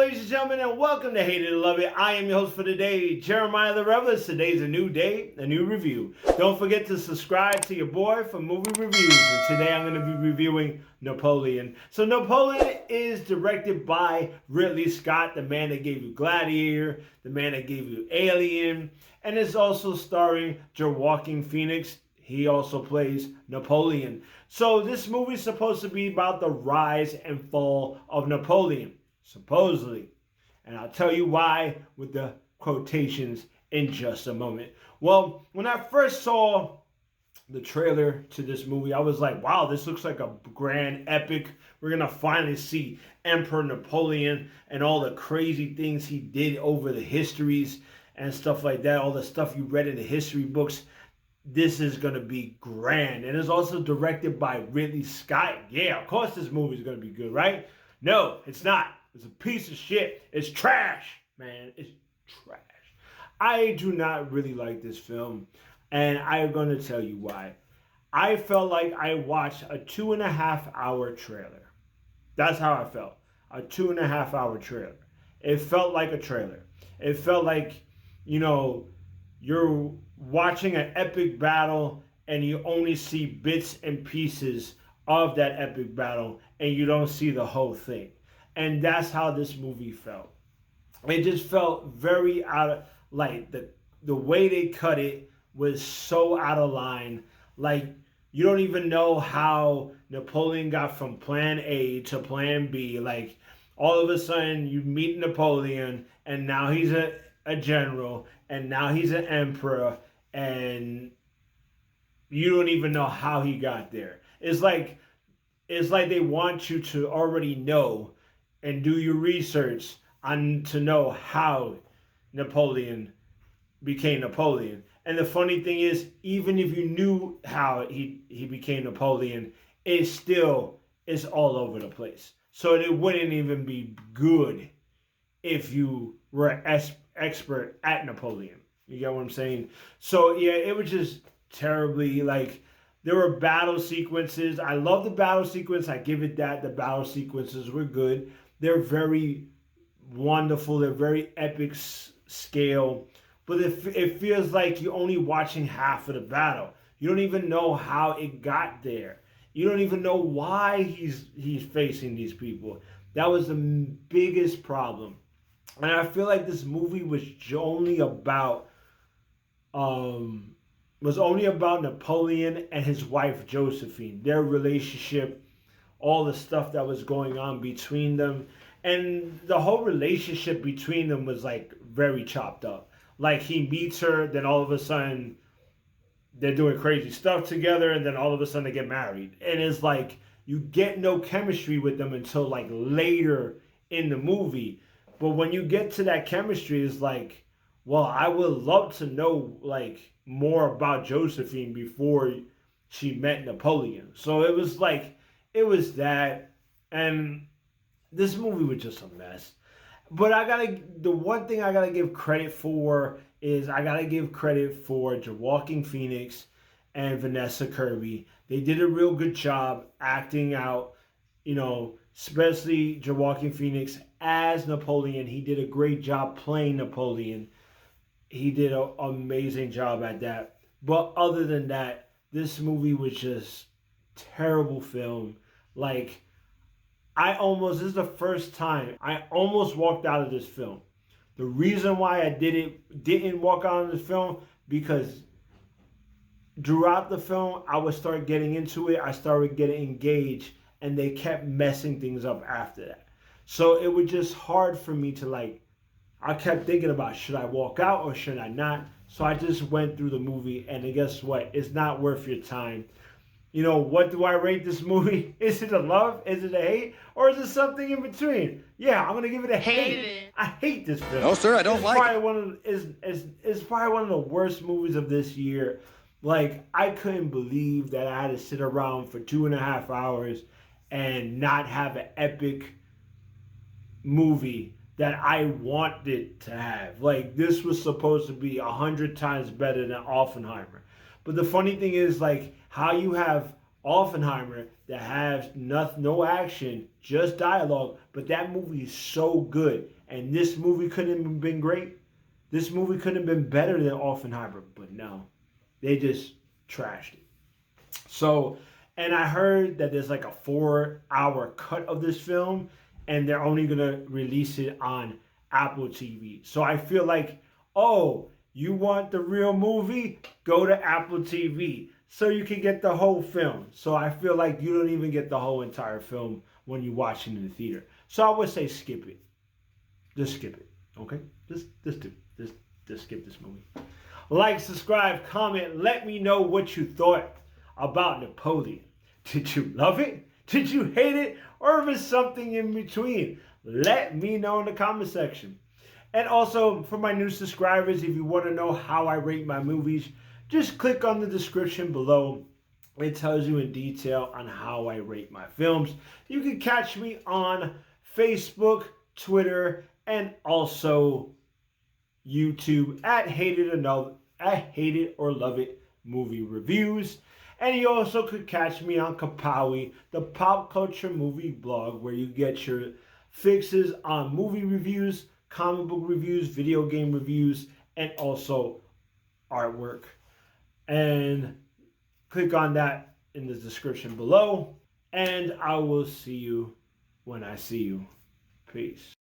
ladies and gentlemen, and welcome to Hate It or Love It. I am your host for today, Jeremiah the Reveler. Today's a new day, a new review. Don't forget to subscribe to your boy for movie reviews. And today I'm going to be reviewing Napoleon. So Napoleon is directed by Ridley Scott, the man that gave you Gladiator, the man that gave you Alien, and it's also starring Joaquin Phoenix. He also plays Napoleon. So this movie is supposed to be about the rise and fall of Napoleon, supposedly. And I'll tell you why with the quotations in just a moment. Well, when I first saw the trailer to this movie, I was like, wow, this looks like a grand epic. We're going to finally see Emperor Napoleon and all the crazy things he did over the histories and stuff like that. All the stuff you read in the history books. This is going to be grand. And it's also directed by Ridley Scott. Yeah, of course this movie is going to be good, right? No, it's not. It's a piece of shit. It's trash, man. It's trash. I do not really like this film, and I'm going to tell you why. I felt like I watched a 2.5-hour trailer. That's how I felt. A 2.5-hour trailer. It felt like a trailer. It felt like, you're watching an epic battle and you only see bits and pieces of that epic battle and you don't see the whole thing. And that's how this movie felt. It just felt very out of, like, the way they cut it was so out of line. Like, you don't even know how Napoleon got from plan A to plan B. Like, all of a sudden you meet Napoleon and now he's a general and now he's an emperor and you don't even know how he got there. It's like they want you to already know and do your research to know how Napoleon became Napoleon. And the funny thing is, even if you knew how he became Napoleon, it still is all over the place. So it wouldn't even be good if you were an expert at Napoleon. You get what I'm saying? So yeah, it was just terribly, like, there were battle sequences. I love the battle sequence. I give it that. The battle sequences were good. They're very wonderful. They're very epic scale. But it feels like you're only watching half of the battle. You don't even know how it got there. You don't even know why he's facing these people. That was the biggest problem. And I feel like this movie was only about Napoleon and his wife Josephine, their relationship, all the stuff that was going on between them. And the whole relationship between them was like very chopped up. Like, he meets her, then all of a sudden they're doing crazy stuff together, and then all of a sudden they get married. And it's like you get no chemistry with them until like later in the movie. But when you get to that chemistry, it's like, well, I would love to know like more about Josephine before she met Napoleon. So it was that, and this movie was just a mess. But the one thing I gotta give credit for is Joaquin Phoenix and Vanessa Kirby. They did a real good job acting out, especially Joaquin Phoenix as Napoleon. He did a great job playing Napoleon. He did an amazing job at that. But other than that, this movie was just terrible film. Like, this is the first time I almost walked out of this film. The reason why I didn't walk out of this film, because throughout the film, I would start getting into it. I started getting engaged, and they kept messing things up after that. So it was just hard for me to, like, I kept thinking about, should I walk out or should I not? So I just went through the movie, and guess what? It's not worth your time. What do I rate this movie? Is it a love? Is it a hate? Or is it something in between? Yeah, I'm going to give it a hate. I hate this film. No, sir, I don't like it. It's probably one of the worst movies of this year. Like, I couldn't believe that I had to sit around for 2.5 hours and not have an epic movie that I wanted to have. Like, this was supposed to be 100 times better than Oppenheimer. But the funny thing is, like, how you have Oppenheimer that has no action, just dialogue, but that movie is so good. And this movie couldn't have been great. This movie couldn't have been better than Oppenheimer, but no, they just trashed it. So, and I heard that there's like a 4-hour cut of this film, and they're only gonna release it on Apple TV. So I feel like, oh, you want the real movie? Go to Apple TV so you can get the whole film. So I feel like you don't even get the whole entire film when you're watching in the theater. So I would say skip it. Just skip it. Okay? Just skip this movie. Like, subscribe, comment, let me know what you thought about Napoleon. Did you love it? Did you hate it? Or if it's something in between? Let me know in the comment section. And also, for my new subscribers, if you want to know how I rate my movies, just click on the description below. It tells you in detail on how I rate my films. You can catch me on Facebook, Twitter, and also YouTube at Hate It or Love It Movie Reviews. And you also could catch me on Kapowie, the pop culture movie blog, where you get your fixes on movie reviews, comic book reviews, video game reviews, and also artwork. And click on that in the description below. And I will see you when I see you. Peace.